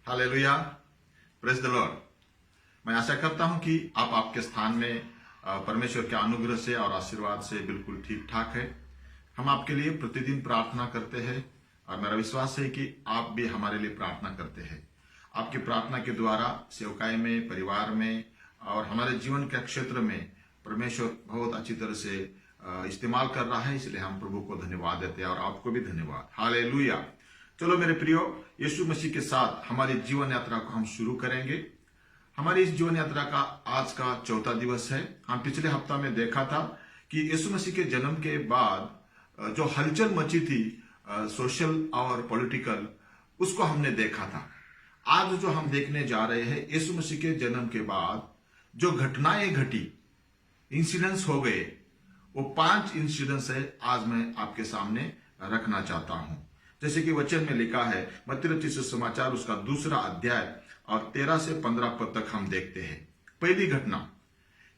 Hallelujah, praise the Lord. मैं आशा करता हूं कि आप आपके स्थान में परमेश्वर के अनुग्रह से और आशीर्वाद से बिल्कुल ठीक ठाक है। हम आपके लिए प्रतिदिन प्रार्थना करते हैं और मेरा विश्वास है कि आप भी हमारे लिए प्रार्थना करते हैं। आपकी प्रार्थना के द्वारा सेवकाई में, परिवार में और हमारे जीवन के क्षेत्र में परमेश्वर बहुत अच्छी तरह से इस्तेमाल कर रहा है, इसलिए हम प्रभु को धन्यवाद देते हैं और आपको भी धन्यवाद। हालेलुया। चलो मेरे प्रियो, यीशु मसीह के साथ हमारी जीवन यात्रा को हम शुरू करेंगे। हमारी इस जीवन यात्रा का आज का चौथा दिवस है। हम पिछले हफ्ता में देखा था कि यीशु मसीह के जन्म के बाद जो हलचल मची थी सोशल और पॉलिटिकल, उसको हमने देखा था। आज जो हम देखने जा रहे हैं, यीशु मसीह के जन्म के बाद जो घटनाएं घटी, इंसिडेंट्स हो गए, वो 5 इंसिडेंट्स है आज मैं आपके सामने रखना चाहता हूं। जैसे कि वचन में लिखा है, मत्ती रचित सुसमाचार उसका 2 अध्याय और 13 से 15 पद तक हम देखते हैं। पहली घटना,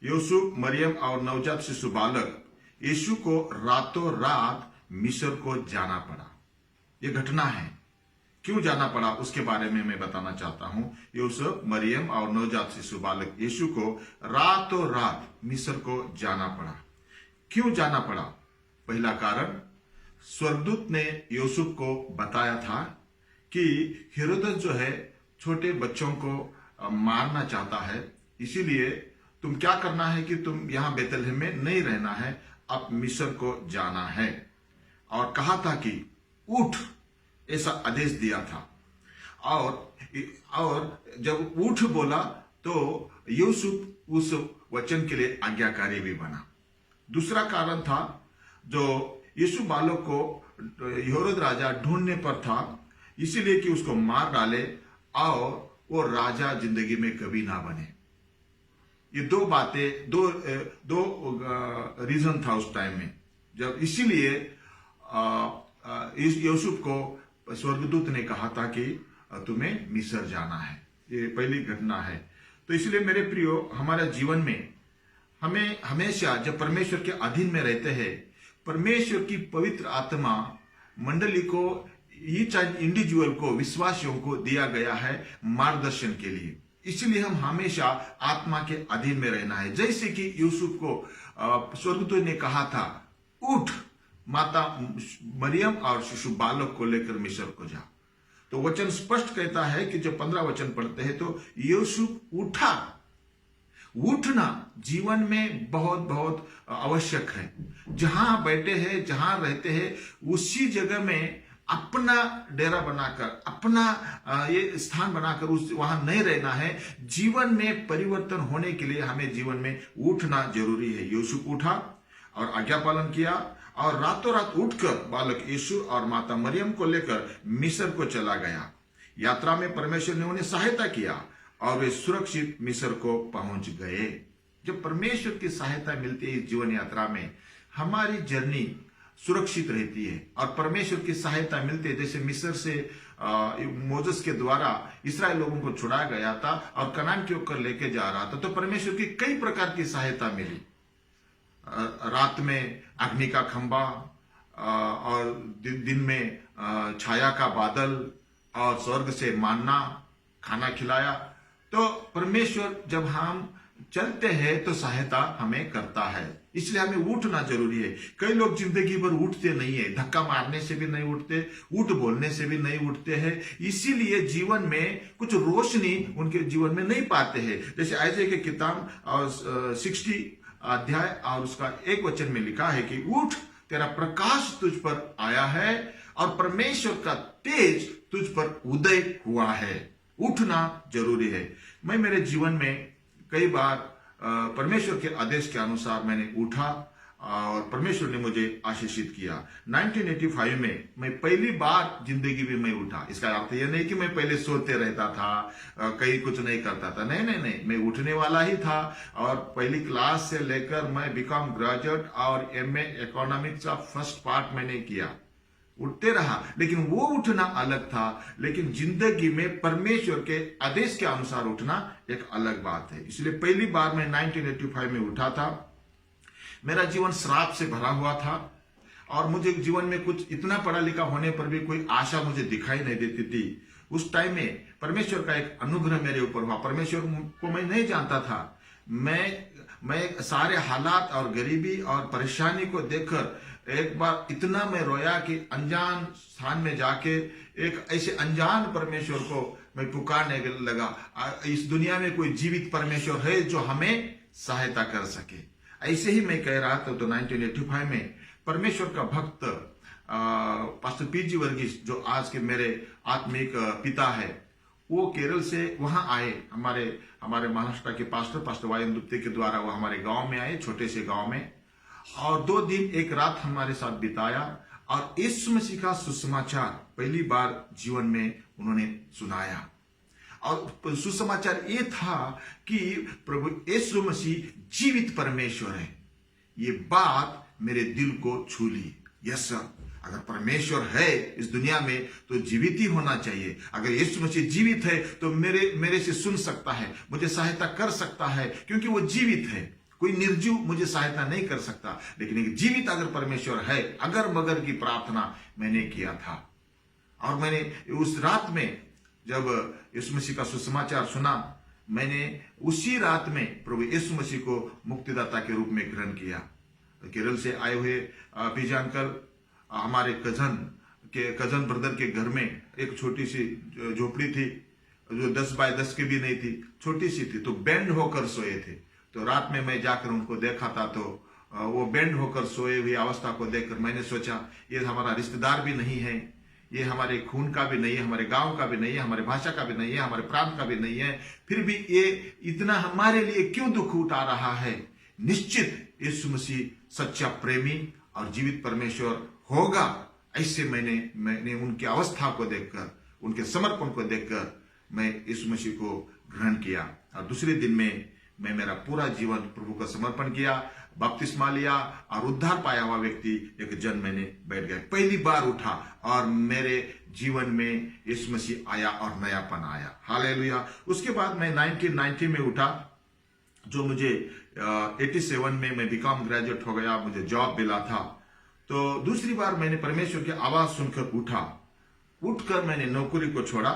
यूसुफ, मरियम और नवजात शिशु बालक यीशु को रातों रात मिस्र को जाना पड़ा। यह घटना है। क्यों जाना पड़ा उसके बारे में मैं बताना चाहता हूं। यूसुफ, मरियम और नवजात शिशु बालक यीशु को रातों रात मिस्र को जाना पड़ा। क्यों जाना पड़ा? पहला कारण, स्वर्गदूत ने यूसुफ को बताया था कि हेरोदस जो है छोटे बच्चों को मारना चाहता है, इसीलिए तुम क्या करना है कि तुम यहां बेतलहम में नहीं रहना है, अब मिस्र को जाना है। और कहा था कि उठ, ऐसा आदेश दिया था। और जब उठ बोला तो यूसुफ उस वचन के लिए आज्ञाकारी भी बना। दूसरा कारण था, जो यीशु बालक को हेरोद राजा ढूंढने पर था, इसीलिए कि उसको मार डाले और वो राजा जिंदगी में कभी ना बने। ये दो बातें, दो रीजन था उस टाइम में, जब इसीलिए यूसुफ को स्वर्गदूत ने कहा था कि तुम्हें मिस्र जाना है। ये पहली घटना है। तो इसलिए मेरे प्रियो, हमारे जीवन में हमें हमेशा जब परमेश्वर के अधीन में रहते हैं, परमेश्वर की पवित्र आत्मा मंडली को, ईच इंडिविजुअल को, विश्वासियों को दिया गया है मार्गदर्शन के लिए। इसलिए हम हमेशा आत्मा के अधीन में रहना है। जैसे कि यूसुफ को स्वर्गदूत ने कहा था, उठ, माता मरियम और शिशु बालक को लेकर मिस्र को जा। तो वचन स्पष्ट कहता है कि जब 15 वचन पढ़ते हैं तो यूसुफ उठा। उठना जीवन में बहुत बहुत आवश्यक है। जहां बैठे हैं, जहां रहते हैं, उसी जगह में अपना डेरा बनाकर, अपना ये स्थान बनाकर वहां नहीं रहना है। जीवन में परिवर्तन होने के लिए हमें जीवन में उठना जरूरी है। यूसुफ उठा और आज्ञा पालन किया और रातों रात उठकर बालक यीशु और माता मरियम को लेकर मिस्र को चला गया। यात्रा में परमेश्वर ने उन्हें सहायता किया और वे सुरक्षित मिस्र को पहुंच गए। जब परमेश्वर की सहायता मिलती है इस जीवन यात्रा में, हमारी जर्नी सुरक्षित रहती है और परमेश्वर की सहायता मिलती है। जैसे मिस्र से मोसेस के द्वारा इस्राएल लोगों को छुड़ाया गया था और कनान के ऊपर लेके जा रहा था, तो परमेश्वर की कई प्रकार की सहायता मिली। रात में अग्नि का खंभा और दिन में छाया का बादल और स्वर्ग से मानना खाना खिलाया। तो परमेश्वर जब हम चलते हैं तो सहायता हमें करता है। इसलिए हमें उठना जरूरी है। कई लोग जिंदगी भर उठते नहीं है, धक्का मारने से भी नहीं उठते, उठ बोलने से भी नहीं उठते हैं। इसीलिए जीवन में कुछ रोशनी उनके जीवन में नहीं पाते हैं। जैसे आयशा की किताब और 60 अध्याय और उसका 1 वचन में लिखा है कि उठ, तेरा प्रकाश तुझ पर आया है और परमेश्वर का तेज तुझ पर उदय हुआ है। उठना जरूरी है। मैं मेरे जीवन में कई बार परमेश्वर के आदेश के अनुसार मैंने उठा और परमेश्वर ने मुझे आशीषित किया। 1985 में मैं पहली बार जिंदगी में मैं उठा। इसका अर्थ यह नहीं कि मैं पहले सोते रहता था, कहीं कुछ नहीं करता था। नहीं, मैं उठने वाला ही था। और पहली क्लास से लेकर मैं बीकॉम ग्रेजुएट और MA इकोनॉमिक्स का फर्स्ट पार्ट मैंने किया। उठते रहा, लेकिन वो उठना अलग था। लेकिन जिंदगी में परमेश्वर के आदेश के अनुसार उठना एक अलग बात है। इसलिए पहली बार मैं 1985 में उठा था। मेरा जीवन श्राप से भरा हुआ था और मुझे जीवन में कुछ इतना पढ़ा लिखा होने पर भी कोई आशा मुझे दिखाई नहीं देती थी। उस टाइम में परमेश्वर का एक अनुग्रह मेरे ऊपर हुआ। परमेश्वर को मैं नहीं जानता था। मैं सारे हालात और गरीबी और परेशानी को देखकर एक बार इतना मैं रोया कि अनजान स्थान में जाके एक ऐसे अनजान परमेश्वर को मैं पुकारने लगा। इस दुनिया में कोई जीवित परमेश्वर है जो हमें सहायता कर सके। ऐसे ही मैं कह रहा था। तो 1985 में परमेश्वर का भक्त पास्टर पीजी वर्गीस, जो आज के मेरे आत्मिक पिता है, वो केरल से वहां आए। हमारे महाराष्ट्र के पास्टर वायन दुप्ते के द्वारा वो हमारे गांव में आए, छोटे से गांव में, और 2 दिन 1 रात हमारे साथ बिताया और यीशु मसीह का सुसमाचार पहली बार जीवन में उन्होंने सुनाया। और सुसमाचार ये था कि प्रभु यीशु मसीह जीवित परमेश्वर है। ये बात मेरे दिल को छू ली। यस सर, अगर परमेश्वर है इस दुनिया में तो जीवित ही होना चाहिए। अगर यीशु मसीह जीवित है तो मेरे से सुन सकता है, मुझे सहायता कर सकता है, क्योंकि वो जीवित है। कोई निर्जीव मुझे सहायता नहीं कर सकता, लेकिन एक जीवित अगर परमेश्वर है, अगर मगर की प्रार्थना मैंने किया था। और मैंने उस रात में जब यीशु मसीह का सुसमाचार सुना, मैंने उसी रात में प्रभु यीशु मसीह को मुक्तिदाता के रूप में ग्रहण किया। केरल से आए हुए पीजी अंकल हमारे कजन ब्रदर के घर में एक छोटी सी झोपड़ी थी, जो 10 बाय 10 की भी नहीं थी, छोटी सी थी। तो बेंड होकर सोए थे। तो रात में मैं जाकर उनको देखा था, तो वो बेंड होकर सोए हुई अवस्था को देखकर मैंने सोचा, ये हमारा रिश्तेदार भी नहीं है, ये हमारे खून का भी नहीं है, हमारे गांव का भी नहीं है, हमारे भाषा का भी नहीं है, हमारे प्रांत का भी नहीं है, फिर भी ये इतना हमारे लिए क्यों दुख उठा रहा है। निश्चित यीशु मसीह सच्चा प्रेमी और जीवित परमेश्वर होगा। ऐसे मैंने उनकी अवस्था को देखकर, उनके समर्पण को देखकर मैं यीशु मसीह को ग्रहण किया। और दूसरे दिन में मैं मेरा पूरा जीवन प्रभु को समर्पण किया, बपतिस्मा लिया और उद्धार पाया हुआ व्यक्ति एक जन मैंने बैठ गया। पहली बार उठा और मेरे जीवन में यीशु मसीह आया और नयापन आया। हालेलुया। उसके बाद मैं 1990 में उठा, जो मुझे 87 में मैं बीकॉम ग्रेजुएट हो गया, मुझे जॉब मिला था। तो दूसरी बार मैंने परमेश्वर की आवाज सुनकर उठकर मैंने नौकरी को छोड़ा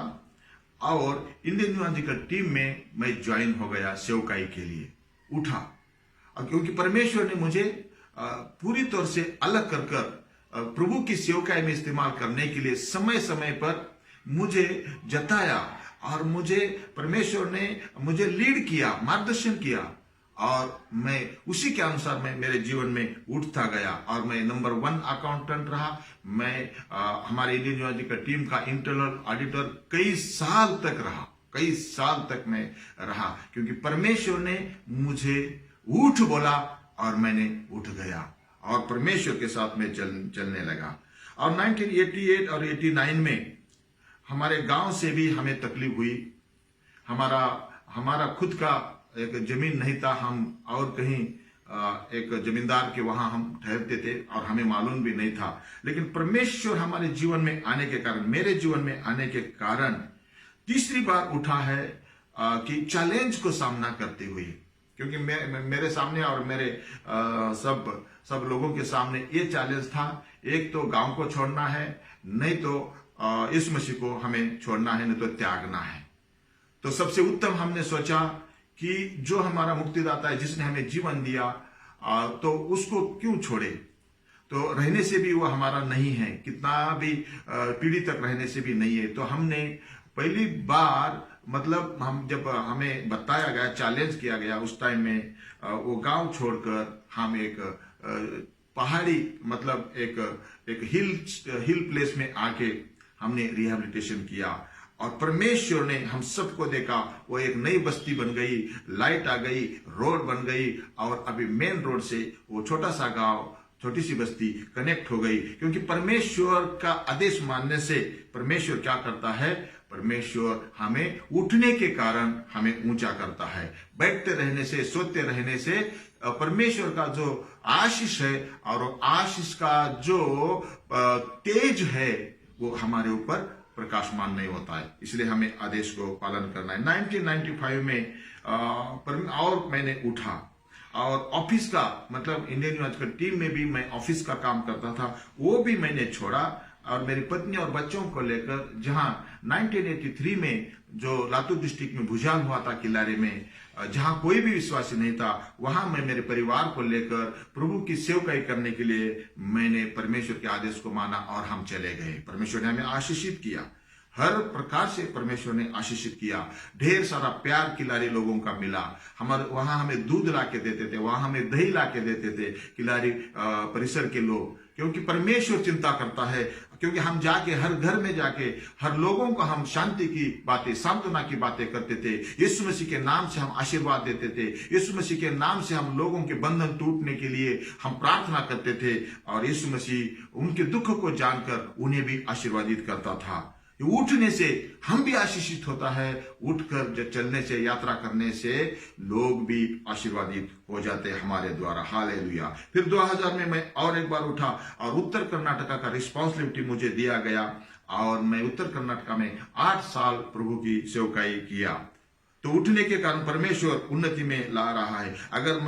और इंडियन इवांजेलिकल टीम में मैं ज्वाइन हो गया सेवकाई के लिए। उठा क्योंकि परमेश्वर ने मुझे पूरी तौर से अलग कर प्रभु की सेवकाई में इस्तेमाल करने के लिए समय समय पर मुझे जताया और मुझे परमेश्वर ने मुझे लीड किया, मार्गदर्शन किया, और मैं उसी के अनुसार मैं मेरे जीवन में उठता गया और मैं नंबर 1 अकाउंटेंट रहा। मैं हमारे इंडियन इवांजेलिकल टीम का इंटरनल ऑडिटर कई साल तक मैं रहा, क्योंकि परमेश्वर ने मुझे उठ बोला और मैंने उठ गया और परमेश्वर के साथ में चलने लगा। और 1988 और 89 में हमारे गांव से भी हमें तकलीफ हुई। हमारा खुद का एक जमीन नहीं था, हम और कहीं एक जमींदार के वहां हम ठहरते थे और हमें मालूम भी नहीं था। लेकिन परमेश्वर हमारे जीवन में आने के कारण, मेरे जीवन में आने के कारण तीसरी बार उठा है कि चैलेंज को सामना करते हुए, क्योंकि मेरे सामने और मेरे सब लोगों के सामने ये चैलेंज था, एक तो गांव को छोड़ना है, नहीं तो यीशु मसीह को हमें छोड़ना है, नहीं तो त्यागना है। तो सबसे उत्तम हमने सोचा कि जो हमारा मुक्तिदाता है, जिसने हमें जीवन दिया, तो उसको क्यों छोड़े। तो रहने से भी वो हमारा नहीं है, कितना भी पीढ़ी तक रहने से भी नहीं है। तो हमने पहली बार, मतलब हम जब हमें बताया गया, चैलेंज किया गया, उस टाइम में वो गांव छोड़कर हम एक पहाड़ी, मतलब एक हिल प्लेस में आके हमने रिहैबिलिटेशन किया और परमेश्वर ने हम सबको देखा। वो एक नई बस्ती बन गई, लाइट आ गई, रोड बन गई और अभी मेन रोड से वो छोटा सा गांव, छोटी सी बस्ती कनेक्ट हो गई। क्योंकि परमेश्वर का आदेश मानने से परमेश्वर क्या करता है, परमेश्वर हमें उठने के कारण हमें ऊंचा करता है। बैठते रहने से, सोते रहने से परमेश्वर का जो आशीष है और आशीष का जो तेज है वो हमारे ऊपर प्रकाशमान नहीं होता है। इसलिए हमें आदेश को पालन करना है। 1995 में और मैंने उठा और ऑफिस का, मतलब इंडियन इवांजेलिकल टीम में भी मैं ऑफिस का काम करता था, वो भी मैंने छोड़ा और मेरी पत्नी और बच्चों को लेकर जहां 1983 में जो लातूर डिस्ट्रिक्ट में भूचाल हुआ था किलारे में, जहां कोई भी विश्वासी नहीं था, वहां मैं मेरे परिवार को लेकर प्रभु की सेवकाई करने के लिए मैंने परमेश्वर के आदेश को माना और हम चले गए। परमेश्वर ने हमें आशीषित किया, हर प्रकार से परमेश्वर ने आशीषित किया। ढेर सारा प्यार किलारी लोगों का मिला। हमारे वहां हमें दूध ला के देते थे, वहां हमें दही ला के देते थे किलारी परिसर के लोग, क्योंकि परमेश्वर चिंता करता है। क्योंकि हम जाके हर घर में जाके हर लोगों को हम शांति की बातें, सांत्वना की बातें करते थे। यीशु मसीह के नाम से हम आशीर्वाद देते थे। यीशु मसीह के नाम से हम लोगों के बंधन टूटने के लिए हम प्रार्थना करते थे, और यीशु मसीह उनके दुख को जानकर उन्हें भी आशीर्वादित करता था। उठने से हम भी आशीषित होता है, उठकर चलने से, यात्रा करने से लोग भी आशीर्वादित हो जाते हैं हमारे द्वारा। हालेलुया। फिर 2000 में मैं और एक बार उठा और उत्तर कर्नाटका का रिस्पॉन्सिबिलिटी मुझे दिया गया, और मैं उत्तर कर्नाटका में 8 साल प्रभु की सेवकाई किया। तो उठने के कारण परमेश्वर उन्नति में ला रहा है। अगर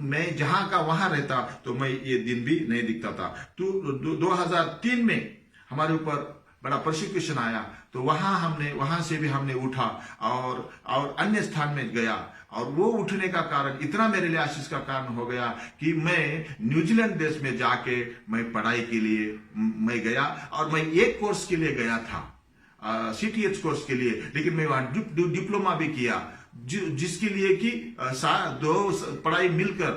मैं जहां का वहां रहता तो मैं ये दिन भी नहीं दिखता था। तो 2003 में हमारे ऊपर बड़ा परसिक्यूशन आया, तो वहां से भी हमने उठा और अन्य स्थान में गया, और वो उठने का कारण इतना मेरे लिए आशीष का कारण हो गया कि मैं न्यूजीलैंड देश में जाके मैं पढ़ाई के लिए मैं गया, और मैं एक कोर्स के लिए गया था, CTH कोर्स के लिए, लेकिन मैं वहां डिप्लोमा भी किया, जिसके लिए कि दो पढ़ाई मिलकर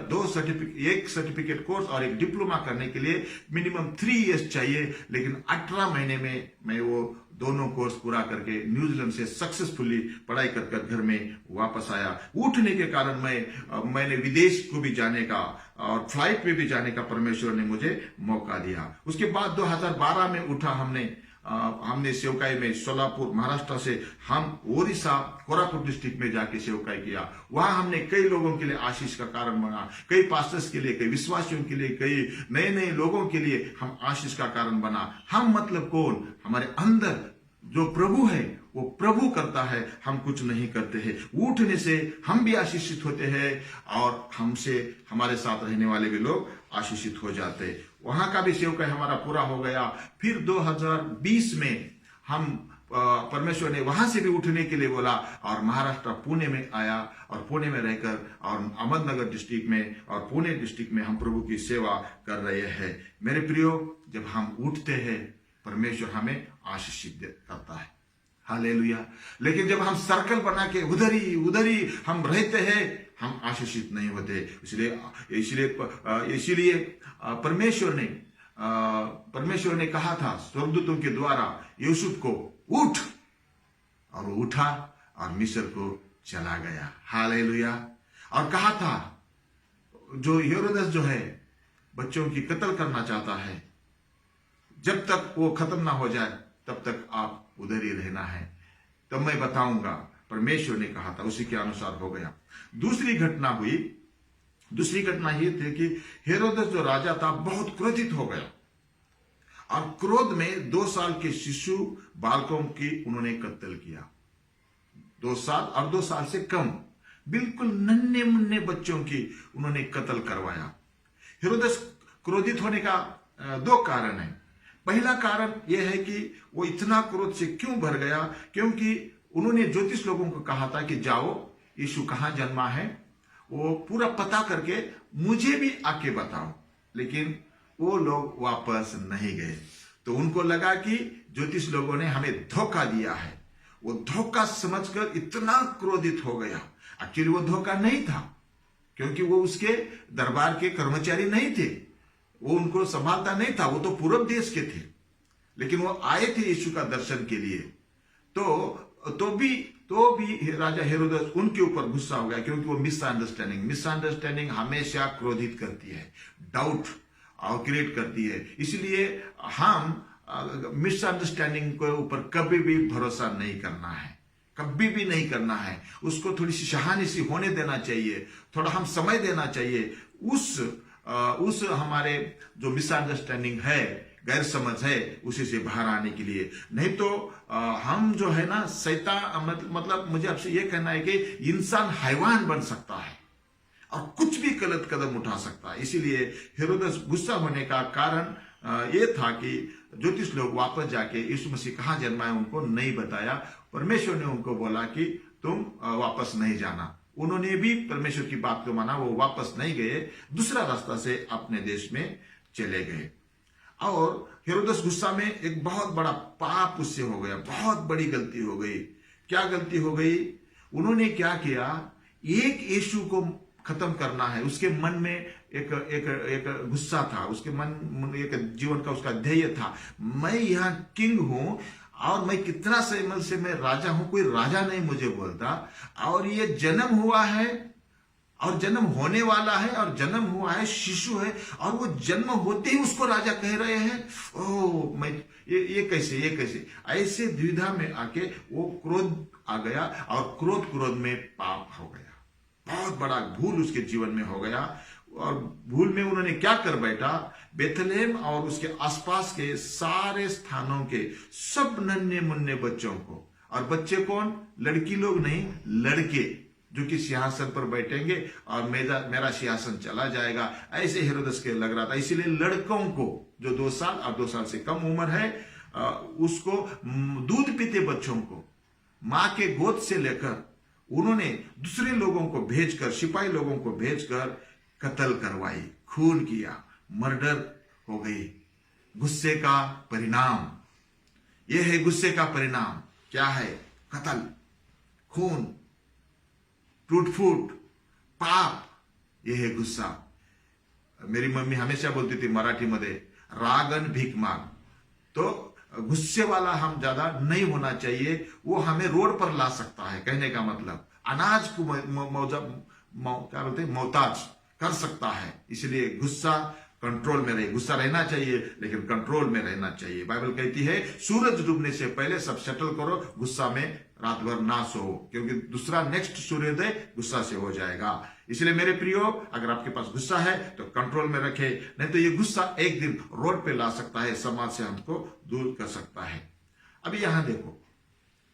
एक सर्टिफिकेट कोर्स और एक डिप्लोमा करने के लिए मिनिमम 3 इयर्स चाहिए। लेकिन 18 महीने में मैं वो दोनों कोर्स पूरा करके न्यूजीलैंड से सक्सेसफुली पढ़ाई कर घर में वापस आया। उठने के कारण मैंने विदेश को भी जाने का और फ्लाइट में भी जाने का परमेश्वर ने मुझे मौका दिया। उसके बाद 2012 में उठा हमने सेवकाई में सोलापुर महाराष्ट्र से हम ओडिशा कोरापुट डिस्ट्रिक्ट में जाके सेवकाई किया। वहां हमने कई लोगों के लिए आशीष का कारण बना, कई पास्टर्स के लिए, कई विश्वासियों के लिए, कई नए नए लोगों के लिए हम आशीष का कारण बना। हम मतलब कौन? हमारे अंदर जो प्रभु है वो प्रभु करता है, हम कुछ नहीं करते हैं। उठने से हम भी आशीषित होते हैं और हमारे साथ रहने वाले भी लोग आशीषित हो जाते हैं। वहां का भी सेवकाई हमारा पूरा हो गया। फिर 2020 में हम परमेश्वर ने वहां से भी उठने के लिए बोला और महाराष्ट्र पुणे में आया, और पुणे में रहकर और अहमदनगर डिस्ट्रिक्ट में और पुणे डिस्ट्रिक्ट में हम प्रभु की सेवा कर रहे हैं। मेरे प्रियो, जब हम उठते हैं परमेश्वर हमें आशीषित करता है। हालेलुया। लेकिन जब हम सर्कल बना के उधर ही हम रहते हैं, हम आशीषित नहीं होते। इसीलिए परमेश्वर ने कहा था स्वर्गदूतों के द्वारा यूसुफ को उठ, और वो उठा और मिस्र को चला गया। हालेलुया। और कहा था जो हेरोदेस जो है बच्चों की कत्ल करना चाहता है, जब तक वो खत्म ना हो जाए तब तक आप उधर ही रहना है, तब मैं बताऊंगा। परमेश्वर ने कहा था, उसी के अनुसार हो गया। दूसरी घटना ये थी कि हेरोदेस जो राजा था बहुत क्रोधित हो गया, और क्रोध में 2 साल के शिशु बालकों की उन्होंने कत्ल किया। 2 साल और 2 साल से कम बिल्कुल नन्हे मुन्ने बच्चों की उन्होंने कत्ल करवाया। हेरोदेस क्रोधित होने का 2 कारण है। पहला कारण यह है कि वो इतना क्रोध से क्यों भर गया, क्योंकि उन्होंने ज्योतिष लोगों को कहा था कि जाओ यीशु कहां जन्मा है वो पूरा पता करके मुझे भी आके बताओ, लेकिन वो लोग वापस नहीं गए। तो उनको लगा कि ज्योतिष लोगों ने हमें धोखा दिया है। वो धोखा समझकर इतना क्रोधित हो गया। एक्चुअली वो धोखा नहीं था, क्योंकि वो उसके दरबार के कर्मचारी नहीं थे, वो उनको संभालता नहीं था, वो तो पूर्व देश के थे, लेकिन वो आए थे यीशु का दर्शन के लिए। तो भी राजा हेरोदेस उनके ऊपर गुस्सा हो गया, क्योंकि वो मिसअंडरस्टैंडिंग हमेशा क्रोधित करती है, डाउट क्रिएट करती है। इसलिए हम मिसअंडरस्टैंडिंग के ऊपर कभी भी भरोसा नहीं करना है, कभी भी नहीं करना है। उसको थोड़ी सी सहानुभूति होने देना चाहिए, थोड़ा हम समय देना चाहिए उस हमारे जो मिसअंडरस्टैंडिंग है, गैर समझ है, उसी से बाहर आने के लिए। नहीं तो हम जो है ना शैतान, मतलब मुझे आपसे यह कहना है कि इंसान हैवान बन सकता है और कुछ भी गलत कदम उठा सकता है। इसीलिए हेरोदेस गुस्सा होने का कारण ये था कि ज्योतिष लोग वापस जाके यीशु मसीह कहाँ जन्मा है उनको नहीं बताया। परमेश्वर ने उनको बोला कि तुम वापस नहीं जाना। उन्होंने भी परमेश्वर की बात को माना, वो वापस नहीं गए, दूसरा रास्ता से अपने देश में चले गए। और हेरोदस गुस्सा में एक बहुत बड़ा पाप उससे हो गया, बहुत बड़ी गलती हो गई। क्या गलती हो गई? उन्होंने क्या किया, एक यीशु को खत्म करना है। उसके मन में एक एक एक गुस्सा था, उसके मन एक जीवन का उसका ध्येय था, मैं यहाँ किंग हूं और मैं कितना समय से मैं राजा हूं, कोई राजा नहीं मुझे बोलता, और ये जन्म हुआ है और जन्म होने वाला है और जन्म हुआ है, शिशु है, और वो जन्म होते ही उसको राजा कह रहे हैं। ओ मैं ये कैसे ऐसे द्विधा में आके वो क्रोध आ गया और क्रोध में पाप हो गया। बहुत बड़ा भूल उसके जीवन में हो गया। और भूल में उन्होंने क्या कर बैठा, बेथलेहम और उसके आसपास के सारे स्थानों के सब नन्हे मुन्ने बच्चों को, और बच्चे कौन, लड़की लोग नहीं, लड़के जो कि सिंहासन पर बैठेंगे और मेरा सिंहासन चला जाएगा, ऐसे हेरोदस के लग रहा था। इसीलिए लड़कों को जो 2 साल और 2 साल से कम उम्र है, उसको दूध पीते बच्चों को मां के गोद से लेकर उन्होंने दूसरे लोगों को भेजकर, सिपाही लोगों को भेजकर कत्ल करवाई, खून किया, मर्डर हो गई। गुस्से का परिणाम यह है। गुस्से का परिणाम क्या है? कत्ल, खून, टूट फूट, पाप, यह है गुस्सा। मेरी मम्मी हमेशा बोलती थी मराठी में, रागन भीख मांग। तो गुस्से वाला हम ज्यादा नहीं होना चाहिए, वो हमें रोड पर ला सकता है। कहने का मतलब अनाज को क्या बोलते हैं, मोहताज कर सकता है। इसलिए गुस्सा कंट्रोल में रहे। गुस्सा रहना चाहिए लेकिन कंट्रोल में रहना चाहिए। बाइबल कहती है सूरज डूबने से पहले सब सेटल करो, गुस्सा में रात भर ना सो, क्योंकि दूसरा नेक्स्ट सूर्योदय गुस्सा से हो जाएगा। इसलिए मेरे प्रियो, अगर आपके पास गुस्सा है तो कंट्रोल में रखे, नहीं तो ये गुस्सा एक दिन रोड पे ला सकता है, समाज से हमको दूर कर सकता है। अभी यहां देखो,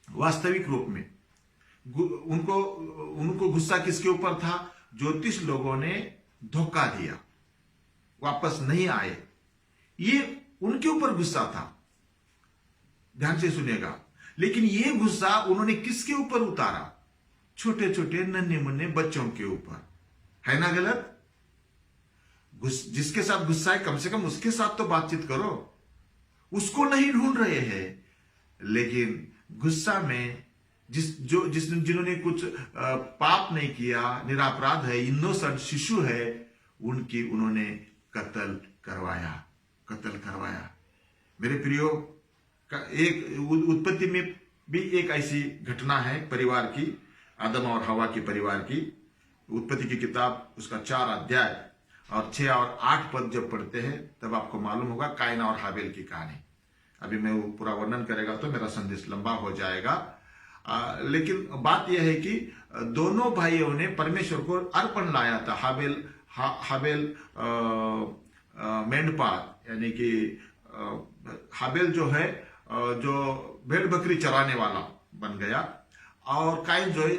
वास्तविक रूप में उनको गुस्सा किसके ऊपर था? ज्योतिष लोगों ने धोखा दिया, वापस नहीं आए, ये उनके ऊपर गुस्सा था। ध्यान से सुनिएगा। लेकिन ये गुस्सा उन्होंने किसके ऊपर उतारा? छोटे छोटे नन्हे मुन्ने बच्चों के ऊपर। है ना गलत? जिसके साथ गुस्सा है कम से कम उसके साथ तो बातचीत करो, उसको नहीं ढूंढ रहे हैं। लेकिन गुस्सा में जिन्होंने कुछ पाप नहीं किया, निरापराध है, इनोसेंट शिशु है, उन्होंने कत्ल करवाया। मेरे प्रियो, एक उत्पत्ति में भी एक ऐसी घटना है परिवार की, आदम और हवा के परिवार की। उत्पत्ति की किताब उसका 4 अध्याय और 6 और 8 पद जब पढ़ते हैं तब आपको मालूम होगा कायन और हाबेल की कहानी। अभी मैं वो पूरा वर्णन करेगा तो मेरा संदेश लंबा हो जाएगा। लेकिन बात यह है कि दोनों भाइयों ने परमेश्वर को अर्पण लाया था। हाबेल मेंढपाल, यानी कि हाबेल जो है जो भेड़ बकरी चराने वाला बन गया, और कायन जो है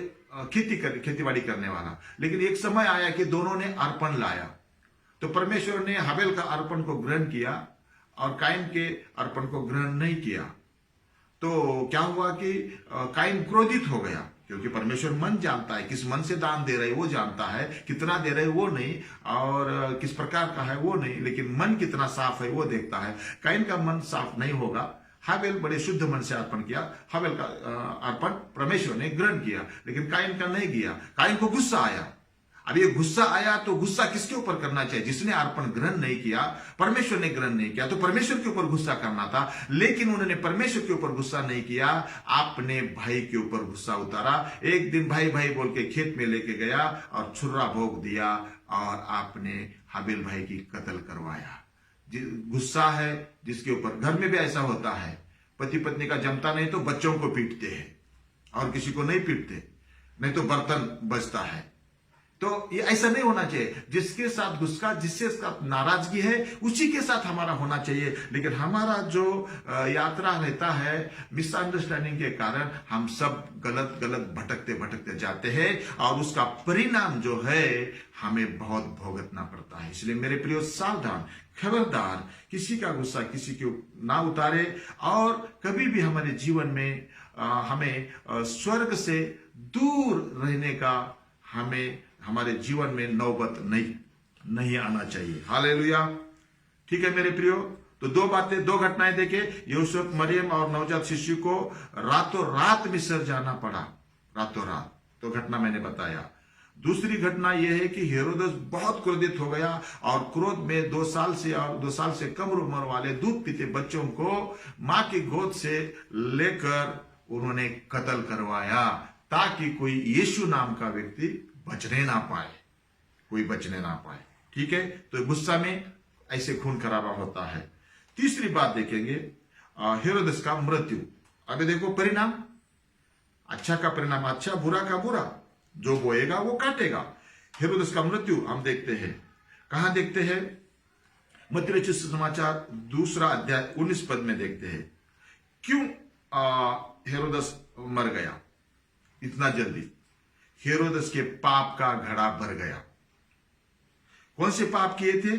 खेतीबाड़ी करने वाला। लेकिन एक समय आया कि दोनों ने अर्पण लाया, तो परमेश्वर ने हाबेल का अर्पण को ग्रहण किया और कायन के अर्पण को ग्रहण नहीं किया। तो क्या हुआ कि कायन क्रोधित हो गया, क्योंकि परमेश्वर मन जानता है, किस मन से दान दे रहे वो जानता है, कितना दे रहे वो नहीं, और किस प्रकार का है वो नहीं, लेकिन मन कितना साफ है वो देखता है। कायन का मन साफ नहीं होगा। हाबेल बड़े शुद्ध मन से अर्पण किया, हाबेल का अर्पण परमेश्वर ने ग्रहण किया, लेकिन कायन का नहीं किया। कायन को गुस्सा आया। अब ये गुस्सा आया तो गुस्सा किसके ऊपर करना चाहिए? जिसने अर्पण ग्रहण नहीं किया, परमेश्वर ने ग्रहण नहीं किया, तो परमेश्वर के ऊपर गुस्सा करना था। लेकिन उन्होंने परमेश्वर के ऊपर गुस्सा नहीं किया, अपने भाई के ऊपर गुस्सा उतारा। एक दिन भाई भाई बोल के खेत में लेके गया और छुर्रा भोग दिया और आपने हाबेल भाई की कत्ल करवाया। गुस्सा है जिसके ऊपर, घर में भी ऐसा होता है, पति पत्नी का जमता नहीं तो बच्चों को पीटते हैं और किसी को नहीं पीटते, नहीं तो बर्तन बजता है। तो ये ऐसा नहीं होना चाहिए। जिसके साथ गुस्सा, जिसके साथ नाराजगी है, उसी के साथ हमारा होना चाहिए। लेकिन हमारा जो यात्रा रहता है, मिसअंडरस्टैंडिंग के कारण हम सब गलत गलत भटकते भटकते जाते हैं, और उसका परिणाम जो है हमें बहुत भुगतना पड़ता है। इसलिए मेरे प्रियो, सावधान, खबरदार, किसी का गुस्सा किसी के ना उतारे, और कभी भी हमारे जीवन में हमें स्वर्ग से दूर रहने का हमें हमारे जीवन में नौबत नहीं आना चाहिए। हालेलुया। ठीक है मेरे प्रियो, तो दो बातें, दो घटनाएं देखे। यूसुफ, मरियम और नवजात शिशु को रातों रात मिस्र जाना पड़ा, रातों रात। तो घटना मैंने बताया। दूसरी घटना यह है कि हेरोदस बहुत क्रोधित हो गया, और क्रोध में 2 साल से और 2 साल से कम उम्र वाले दूध पीते बच्चों को मां की गोद से लेकर उन्होंने कत्ल करवाया, ताकि कोई यीशु नाम का व्यक्ति बचने ना पाए, कोई बचने ना पाए। ठीक है, तो गुस्सा में ऐसे खून खराबा होता है। तीसरी बात देखेंगे, हेरोदस का मृत्यु। अभी देखो परिणाम, अच्छा का परिणाम अच्छा, बुरा का बुरा, जो बोएगा वो काटेगा। हेरोदस का मृत्यु हम देखते हैं, कहां देखते हैं? मत्ती रचित समाचार 2 अध्याय 19 पद में देखते हैं। क्यों हेरोदस मर गया इतना जल्दी? हेरोदस के पाप का घड़ा भर गया। कौन से पाप किए थे?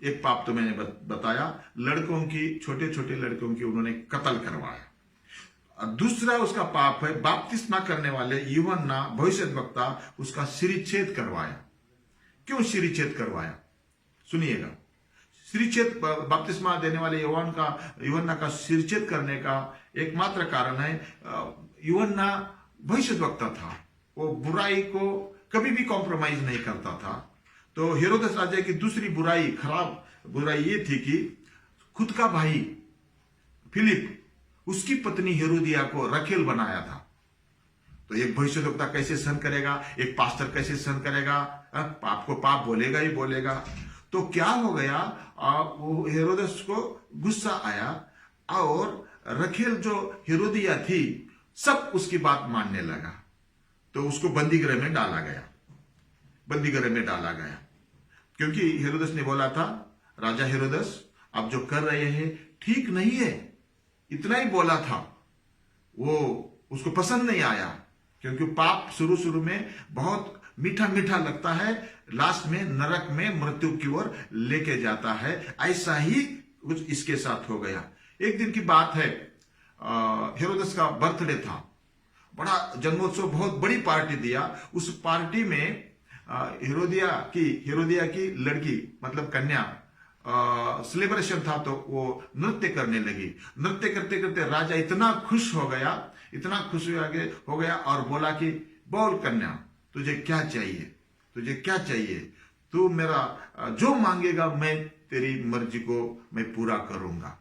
एक पाप तो मैंने बताया, लड़कों की, छोटे छोटे लड़कों की उन्होंने कत्ल करवाया। दूसरा उसका पाप है, बपतिस्मा करने वाले यूहन्ना भविष्यद्वक्ता, उसका सिरच्छेद करवाया। क्यों सिरच्छेद करवाया? सुनिएगा। सिरच्छेद, बपतिस्मा देने वाले यूहन्ना का सिरच्छेद करने का एकमात्र कारण है, यूहन्ना भविष्यद्वक्ता था, वो बुराई को कभी भी कॉम्प्रोमाइज नहीं करता था। तो हेरोदस राजा की दूसरी बुराई, खराब बुराई ये थी कि खुद का भाई फिलिप, उसकी पत्नी हेरोदिया को रखेल बनाया था। तो एक भविष्यद्वक्ता कैसे सहन करेगा, एक पास्टर कैसे सहन करेगा? पाप को पाप बोलेगा ही बोलेगा। तो क्या हो गया, वो हेरोदस को गुस्सा आया, और रखेल जो हेरोदिया थी, सब उसकी बात मानने लगा। तो उसको बंदी गृह में डाला गया, बंदी गृह में डाला गया। क्योंकि हेरोदस ने बोला था, राजा हेरोदस आप जो कर रहे हैं ठीक नहीं है, इतना ही बोला था। वो उसको पसंद नहीं आया, क्योंकि पाप शुरू में बहुत मीठा मीठा लगता है, लास्ट में नरक में मृत्यु की ओर लेके जाता है। ऐसा ही कुछ इसके साथ हो गया। एक दिन की बात है, हेरोदस का बर्थडे था, बड़ा जन्मोत्सव, बहुत बड़ी पार्टी दिया। उस पार्टी में हेरोदिया की लड़की, मतलब कन्या, सेलिब्रेशन था, तो वो नृत्य करने लगी। नृत्य करते करते राजा इतना खुश हो गया, इतना खुश हो गया, और बोला कि बोल कन्या, तुझे क्या चाहिए, तुझे क्या चाहिए? तू मेरा जो मांगेगा मैं तेरी मर्जी को मैं पूरा करूंगा।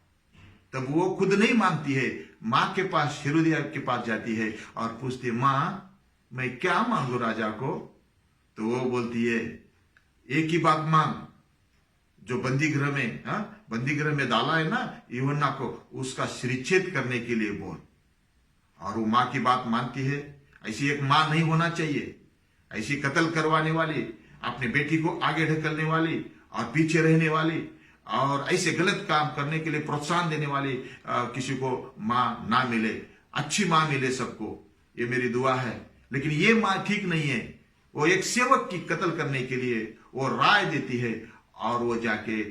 तब वो खुद नहीं मांगती है, मां के पास, हेरोदिया के पास जाती है और पूछती है, मां मैं क्या मांगू राजा को? तो वो बोलती है, एक ही बात मांग, जो बंदी गृह में डाला है ना यूहन्ना को, उसका शिरच्छेद करने के लिए बोल। और वो मां की बात मानती है। ऐसी एक मां नहीं होना चाहिए, ऐसी कत्ल करवाने वाली, अपनी बेटी को आगे ढकलने वाली और पीछे रहने वाली, और ऐसे गलत काम करने के लिए प्रोत्साहन देने वाली किसी को मां ना मिले। अच्छी मां मिले सबको, ये मेरी दुआ है। लेकिन ये मां ठीक नहीं है। वो एक सेवक की कत्ल करने के लिए वो राय देती है, और वो जाके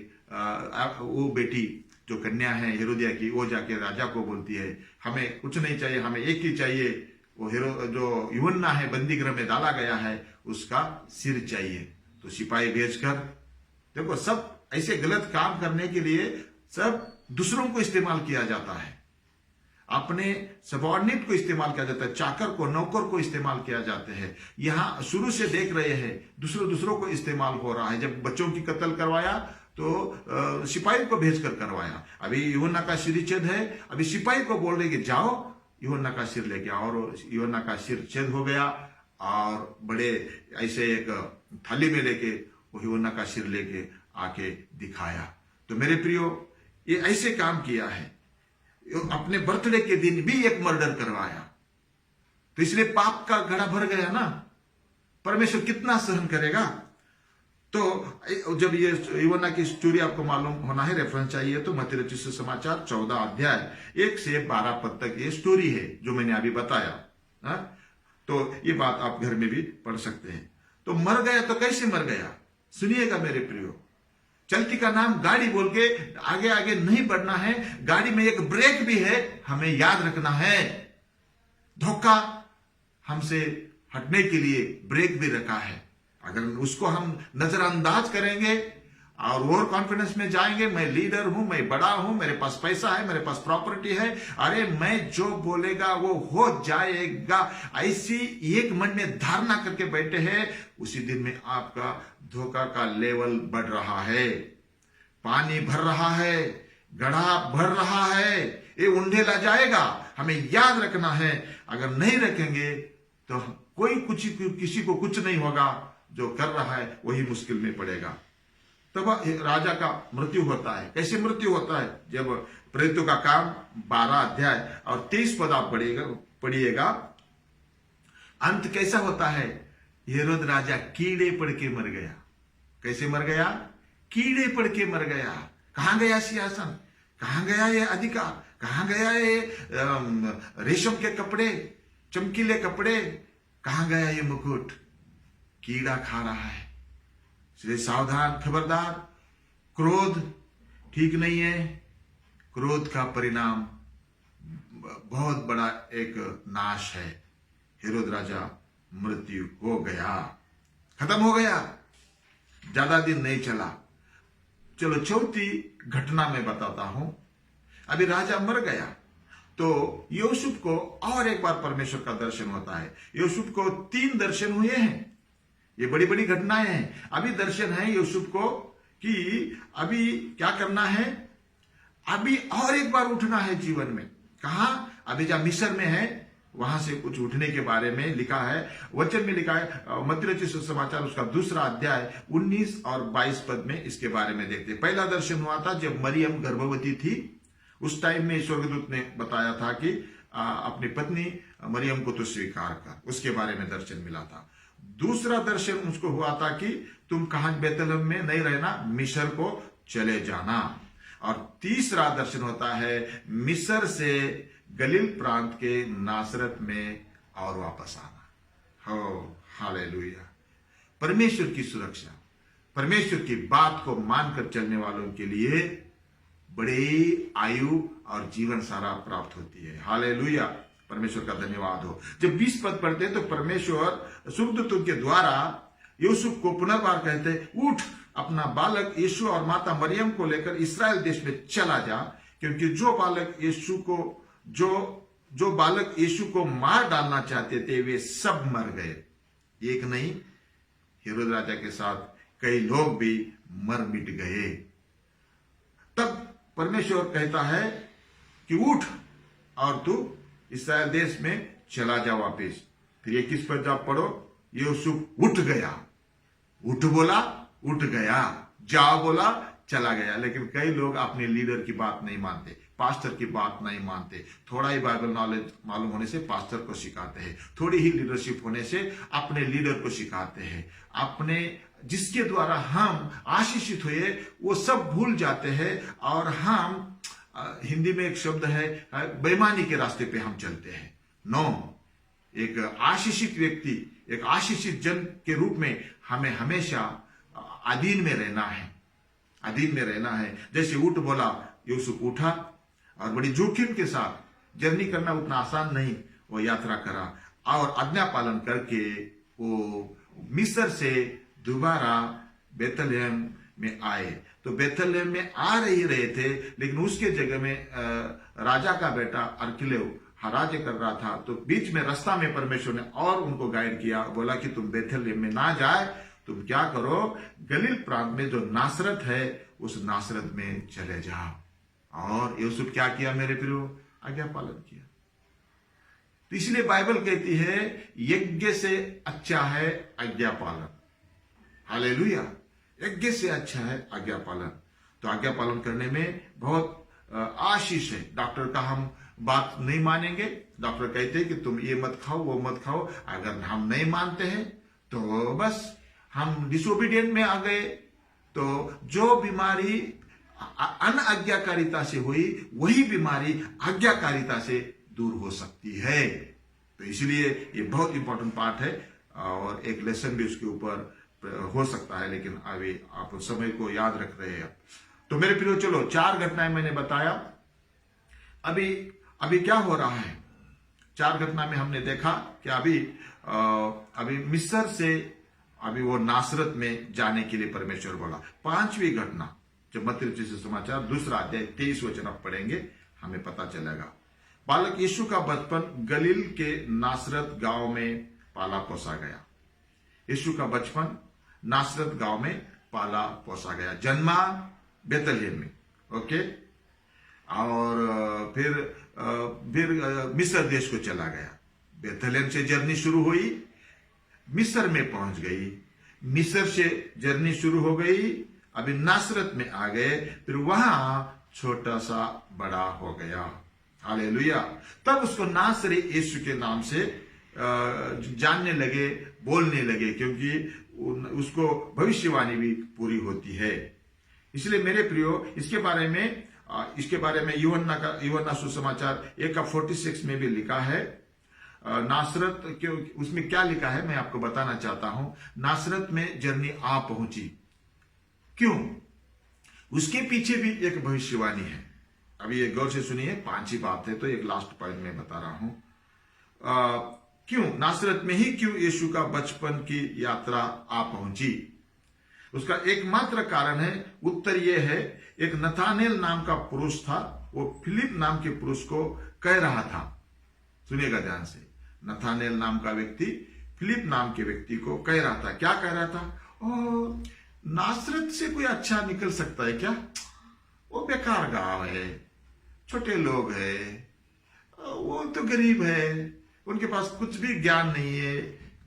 वो बेटी जो कन्या है हेरोदिया की, वो जाके राजा को बोलती है, हमें कुछ नहीं चाहिए, हमें एक ही चाहिए, वो जो यूहन्ना है बंदी गृह में डाला गया है, उसका सिर चाहिए। तो सिपाही भेजकर, देखो सब ऐसे गलत काम करने के लिए सब दूसरों को इस्तेमाल किया जाता है, अपने सबॉर्डिनेट को इस्तेमाल किया जाता है, चाकर को, नौकर को इस्तेमाल किया जाते हैं। यहां शुरू से देख रहे हैं दूसरों को इस्तेमाल हो रहा है। जब बच्चों की कत्ल करवाया तो सिपाही को भेजकर करवाया। अभी यूहन्ना का शिरच्छेद है, अभी सिपाही को बोल रहे कि जाओ यूहन्ना का सिर लेके आओ, और यूहन्ना का सिर छेद हो गया, और बड़े ऐसे एक थाली में लेके वो यूहन्ना का सिर लेके आके दिखाया। तो मेरे प्रियो, ये ऐसे काम किया है, अपने बर्थडे के दिन भी एक मर्डर करवाया। तो इसलिए पाप का घड़ा भर गया ना, परमेश्वर कितना सहन करेगा। तो जब ये यूहन्ना की स्टोरी आपको मालूम होना है, रेफरेंस चाहिए तो मत्ती रचित सुसमाचार 14 अध्याय 1 से 12 पद तक ये स्टोरी है जो मैंने अभी बताया। तो ये बात आप घर में भी पढ़ सकते हैं। तो मर गया तो कैसे मर गया, सुनिएगा मेरे प्रियो। चलती का नाम गाड़ी बोल के आगे आगे नहीं बढ़ना है। गाड़ी में एक ब्रेक भी है, हमें याद रखना है। धोखा हमसे हटने के लिए ब्रेक भी रखा है। अगर उसको हम नजरअंदाज करेंगे और ओवर कॉन्फिडेंस में जाएंगे, मैं लीडर हूं, मैं बड़ा हूं, मेरे पास पैसा है, मेरे पास प्रॉपर्टी है, अरे मैं जो बोलेगा वो हो जाएगा, ऐसी एक मन में धारणा करके बैठे हैं, उसी दिन में आपका धोखा का लेवल बढ़ रहा है, पानी भर रहा है, गड्ढा भर रहा है, ये उंडेला जाएगा। हमें याद रखना है, अगर नहीं रखेंगे तो कोई किसी को कुछ नहीं होगा, जो कर रहा है वही मुश्किल में पड़ेगा। तब राजा का मृत्यु होता है। कैसे मृत्यु होता है? जब प्रेरितों का काम 12 अध्याय और 23 पद आप पढ़िएगा, अंत कैसा होता है? हेरोद राजा कीड़े पड़ के मर गया। कैसे मर गया? कीड़े पड़ के मर गया। कहां गया सिंहासन, कहां गया ये अधिकार, कहां गया ये रेशम के कपड़े, चमकीले कपड़े, कहां गया ये मुकुट? कीड़ा खा रहा है। इसलिए सावधान, खबरदार। क्रोध ठीक नहीं है। क्रोध का परिणाम बहुत बड़ा एक नाश है। हेरोद राजा मृत्यु हो गया, खत्म हो गया, ज्यादा दिन नहीं चला। चलो चौथी घटना मैं बताता हूं। अभी राजा मर गया तो यूसुफ को और एक बार परमेश्वर का दर्शन होता है। यूसुफ को 3 दर्शन हुए हैं। ये बड़ी बड़ी घटनाएं हैं। अभी दर्शन है यूसुफ को कि अभी क्या करना है, अभी और एक बार उठना है जीवन में। कहा? अभी जब मिस्र में है वहां से कुछ उठने के बारे में लिखा है, वचन में लिखा है। मत्ती रचित सुसमाचार उसका 2 अध्याय 19 और 22 पद में इसके बारे में देखते हैं। पहला दर्शन हुआ था जब मरियम गर्भवती थी। उस टाइम में स्वर्गदूत ने बताया था कि अपनी पत्नी मरियम को तो स्वीकार कर, उसके बारे में दर्शन मिला था। दूसरा दर्शन उसको हुआ था कि तुम कहां बेतलहम में नहीं रहना, मिस्र को चले जाना। और तीसरा दर्शन होता है मिस्र से गलील प्रांत के नासरत में और वापस आना। हो हालेलुया। परमेश्वर की सुरक्षा, परमेश्वर की बात को मानकर चलने वालों के लिए बड़ी आयु और जीवन सारा प्राप्त होती है। हालेलुया, परमेश्वर का धन्यवाद हो। जब 20 पद पढ़ते हैं तो परमेश्वर स्वर्गदूत के द्वारा यूसुफ को पुनर्बार कहते, उठ, अपना बालक यीशु और माता मरियम को लेकर इस्राएल देश में चला जा, क्योंकि जो बालक यीशु को मार डालना चाहते थे वे सब मर गए। एक नहीं, हेरोद राजा के साथ कई लोग भी मर मिट गए। तब परमेश्वर कहता है कि उठ और तू इस्राएल देश में चला जा वापिस। फिर 21 पद आप पढ़ो, यूसुफ उठ गया। उठ बोला, उठ गया। जाओ बोला, चला गया। लेकिन कई लोग अपने लीडर की बात नहीं मानते, पास्टर की बात नहीं मानते। थोड़ा ही बाइबल नॉलेज मालूम होने से पास्टर को सिखाते हैं, थोड़ी ही लीडरशिप होने से अपने लीडर को सिखाते हैं। अपने जिसके द्वारा हम आशीषित हुए वो सब भूल जाते हैं और हम हिंदी में एक शब्द है बेईमानी के रास्ते पे हम चलते हैं। नो, एक आशीषित व्यक्ति, एक आशीषित जन के रूप में हमें हमेशा अधीन में रहना है, अधीन में रहना है। जैसे उठ बोला, यूसुफ उठा और बड़ी जोखिम के साथ, जर्नी करना उतना आसान नहीं, वो यात्रा करा और आज्ञा पालन करके वो मिस्र से दोबारा बेतलहम में आए। तो बेतलहम में आ रहे थे, लेकिन उसके जगह में राजा का बेटा अर्किलेव राज्य कर रहा था। तो बीच में रास्ता में परमेश्वर ने और उनको गाइड किया, बोला कि तुम बेतलहम में ना जाए, तुम क्या करो, गलील प्रांत में जो नासरत है उस नासरत में चले जाओ। और यूसुफ क्या किया मेरे प्रियो? आज्ञा पालन किया। तो इसलिए बाइबल कहती है यज्ञ से अच्छा है आज्ञा पालन। हालेलुया, यज्ञ से अच्छा है आज्ञा पालन। तो आज्ञा पालन करने में बहुत आशीष है। डॉक्टर का हम बात नहीं मानेंगे, डॉक्टर कहते हैं कि तुम ये मत खाओ वो मत खाओ, अगर हम नहीं मानते हैं तो बस हम डिसोबीडियंट में आ गए। तो जो बीमारी अनआज्ञाकारिता से हुई, वही बीमारी आज्ञाकारिता से दूर हो सकती है। तो इसलिए ये बहुत इंपॉर्टेंट पार्ट है और एक लेसन भी उसके ऊपर हो सकता है, लेकिन अभी आप उस समय को याद रख रहे हैं। तो मेरे प्रियो, चलो 4 घटनाएं मैंने बताया। अभी क्या हो रहा है? 4 घटना में हमने देखा कि अभी मिस्र से अभी वो नासरत में जाने के लिए परमेश्वर बोला। 5वीं घटना जब मत्ती सुसमाचार 2 अध्याय 23 वचन आप पढ़ेंगे, हमें पता चलेगा। बालक यीशु का बचपन गलील के नासरत गांव में पाला पोसा गया। यीशु का बचपन नासरत गांव में पाला पोसा गया, जन्मा बेतलहम में, ओके। और फिर मिस्र देश को चला गया। बेतलहम से जर्नी शुरू हुई, मिस्र में पहुंच गई, मिस्र से जर्नी शुरू हो गई, अभी नासरत में आ गए, फिर वहां छोटा सा बड़ा हो गया। हालेलुया। तब उसको नासरी यीशु के नाम से जानने लगे, बोलने लगे, क्योंकि उसको भविष्यवाणी भी पूरी होती है। इसलिए मेरे प्रियो, इसके बारे में यूहन्ना सुसमाचार 1:46 में भी लिखा है। नासरत के उसमें क्या लिखा है मैं आपको बताना चाहता हूं। नासरत में जर्नी आ पहुंची, क्यों? उसके पीछे भी एक भविष्यवाणी है। अभी ये गौर से सुनिए, 5 ही बात है, तो एक लास्ट पॉइंट में बता रहा हूं। क्यों नासरत में ही क्यों यीशु का बचपन की यात्रा आ पहुंची? उसका एकमात्र कारण है, उत्तर यह है, एक नथानेल नाम का पुरुष था, वो फिलिप नाम के पुरुष को कह रहा था। सुनिएगा ध्यान से। नथानेल नाम का व्यक्ति फिलिप नाम के व्यक्ति को कह रहा था। क्या कह रहा था? ओ, नासरत से कोई अच्छा निकल सकता है क्या? वो बेकार गांव है, छोटे लोग हैं, वो तो गरीब है, उनके पास कुछ भी ज्ञान नहीं है,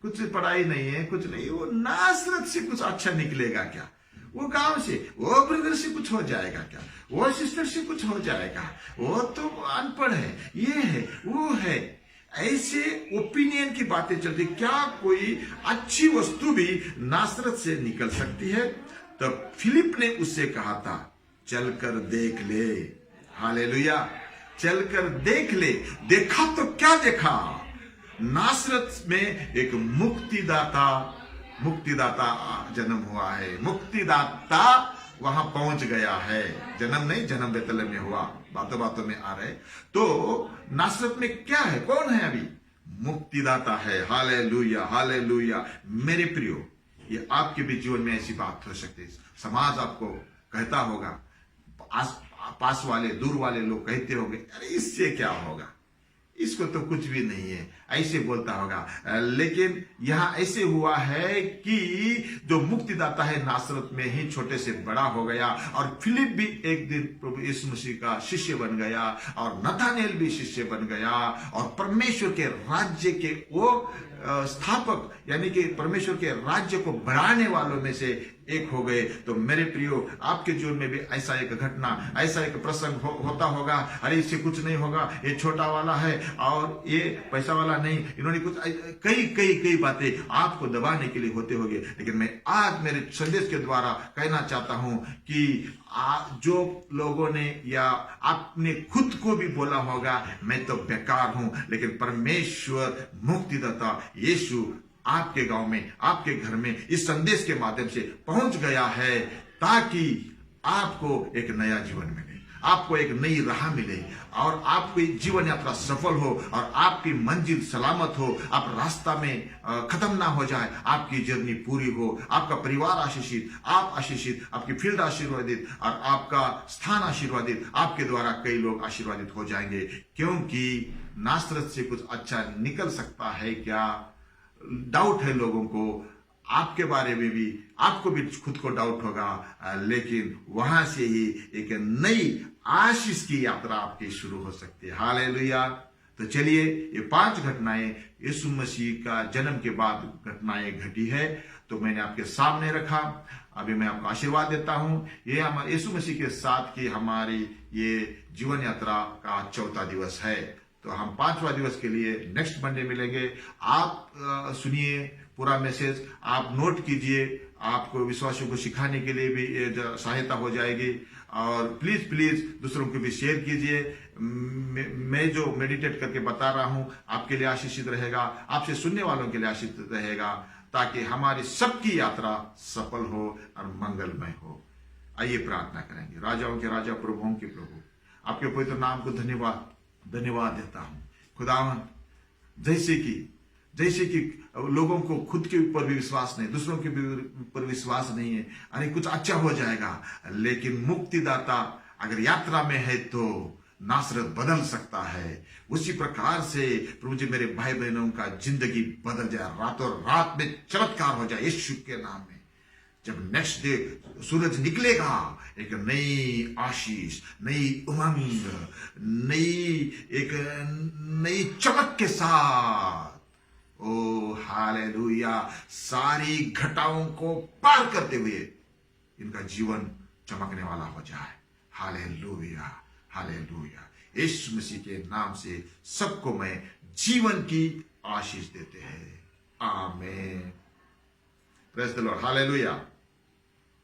कुछ पढ़ाई नहीं है, कुछ नहीं। वो नासरत से कुछ अच्छा निकलेगा क्या? वो गांव से, वो ब्रदर से कुछ हो जाएगा क्या? वो सिस्टर से कुछ हो जाएगा? वो तो अनपढ़ है, ये है, वो है। ऐसे ओपिनियन की बातें चलती। क्या कोई अच्छी वस्तु भी नासरत से निकल सकती है? तो फिलिप ने उससे कहा था, चलकर देख ले। हालेलुया। चलकर देख ले। देखा तो क्या देखा? नासरत में एक मुक्तिदाता जन्म हुआ है। मुक्तिदाता वहां पहुंच गया है। जन्म नहीं, जन्म बेतलहम में हुआ, बातों बातों में आ रहे। तो नासरत में क्या है? कौन है? अभी मुक्तिदाता है। Hallelujah, hallelujah. मेरे प्रियो, ये आपके भी जीवन में ऐसी बात हो सकती है। समाज आपको कहता होगा, पास वाले दूर वाले लोग कहते होंगे, अरे इससे क्या होगा, इसको तो कुछ भी नहीं है, ऐसे बोलता होगा। लेकिन यहां ऐसे हुआ है कि जो मुक्तिदाता है नासरत में ही छोटे से बड़ा हो गया। और फिलिप भी एक दिन प्रभु यीशु मसीह का शिष्य बन गया, और नथानेल भी शिष्य बन गया, और परमेश्वर के राज्य के वो स्थापक, यानी कि परमेश्वर के राज्य को बढ़ाने वालों में से एक हो गए। तो मेरे प्रियो, आपके जीवन में भी ऐसा एक घटना, ऐसा एक प्रसंग होता होगा, अरे इससे कुछ नहीं होगा, ये छोटा वाला है और ये पैसा वाला नहीं, इन्होंने कुछ कई बातें आपको दबाने के लिए होते होंगे। लेकिन मैं आज मेरे संदेश के द्वारा कहना चाहता हूं कि जो लोगों ने या आपने खुद को भी बोला होगा, मैं तो बेकार हूं, लेकिन परमेश्वर मुक्तिदाता यीशु आपके गांव में, आपके घर में इस संदेश के माध्यम से पहुंच गया है, ताकि आपको एक नया जीवन मिले, आपको एक नई राह मिले, और आपकी जीवन यात्रा सफल हो, और आपकी मंजिल सलामत हो, आप रास्ता में खत्म ना हो जाए, आपकी जर्नी पूरी हो, आपका परिवार आशीषित, आप आशीषित, आपकी फील्ड आशीर्वादित, और आपका स्थान आशीर्वादित, आपके द्वारा कई लोग आशीर्वादित हो जाएंगे। क्योंकि नासरत से कुछ अच्छा निकल सकता है क्या? डाउट है लोगों को, आपके बारे में भी, आपको भी खुद को डाउट होगा, लेकिन वहां से ही एक नई आशीष की यात्रा आपकी शुरू हो सकती है। हालेलुया। तो चलिए, ये 5 घटनाएं यीशु मसीह का जन्म के बाद घटनाएं घटी है, तो मैंने आपके सामने रखा। अभी मैं आपको आशीर्वाद देता हूं। ये हमारे यीशु मसीह के साथ की हमारी ये जीवन यात्रा का 4था दिवस है। तो हम 5वां दिवस के लिए नेक्स्ट मंडे मिलेंगे। आप सुनिए पूरा मैसेज, आप नोट कीजिए, आपको विश्वासियों को सिखाने के लिए भी ये सहायता हो जाएगी। और प्लीज प्लीज दूसरों को भी शेयर कीजिए। मैं जो मेडिटेट करके बता रहा हूं आपके लिए आशीषित रहेगा, आपसे सुनने वालों के लिए आशीषित रहेगा, ताकि हमारी सबकी यात्रा सफल हो और मंगलमय हो। आइए प्रार्थना करेंगे। राजाओं के राजा, प्रभुओं के प्रभु, आपके पवित्र नाम को धन्यवाद देता हूं खुदावन। जैसे कि लोगों को खुद के ऊपर भी विश्वास नहीं, दूसरों के ऊपर विश्वास नहीं है, अरे कुछ अच्छा हो जाएगा, लेकिन मुक्तिदाता अगर यात्रा में है तो नासरत बदल सकता है। उसी प्रकार से प्रभु जी मेरे भाई बहनों का जिंदगी बदल जाए, रातों रात में चमत्कार हो जाए यीशु के नाम में। जब नेक्स्ट डे सूरज निकलेगा, एक नई आशीष, नई उमंग, एक नई चमक के साथ, ओ हालेलुया, सारी घटाओं को पार करते हुए इनका जीवन चमकने वाला हो जाए। Hallelujah, hallelujah. यीशु मसीह के नाम से सबको मैं जीवन की आशीष देते हैं। आमीन। Praise the Lord. हालेलुया।